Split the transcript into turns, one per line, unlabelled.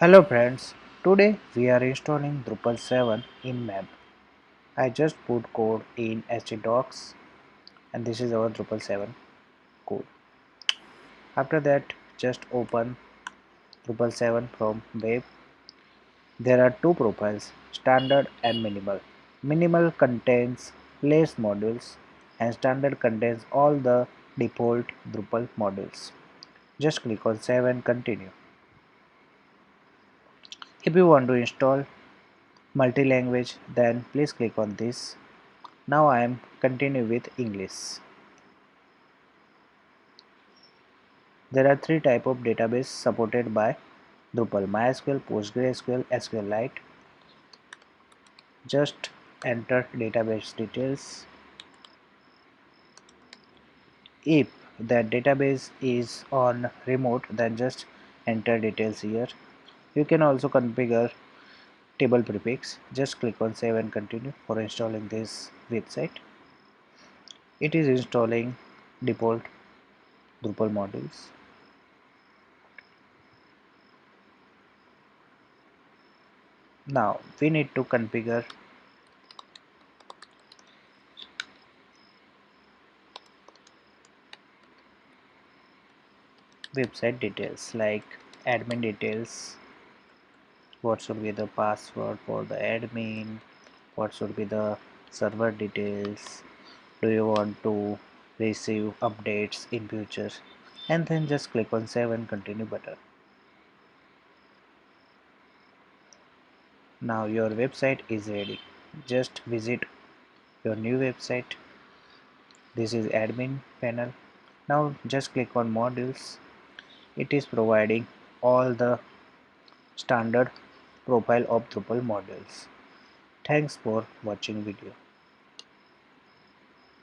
Hello friends, today we are installing Drupal 7 in map. I just put code in htdocs and this is our Drupal 7 code. After that just open Drupal 7 from web. There are two profiles, standard and minimal. Minimal contains less modules and standard contains all the default Drupal modules. Just click on save and continue. If you want to install multi-language then please click on this. Now I am continue with English. There are three types of database supported by Drupal: MySQL, PostgreSQL, SQLite. Just enter database details. If that database is on remote, then just enter details here. You can also configure table prefix. Just click on save and continue for installing this website. It is installing default Drupal modules. Now we need to configure website details like admin details. What should be the password for the admin? What should be the server details? Do you want to receive updates in future? And then just click on save and continue button. Now your website is ready. Just visit your new website. This is admin panel. Now just click on modules. It is providing all the standard profile of Drupal modules. Thanks for watching video.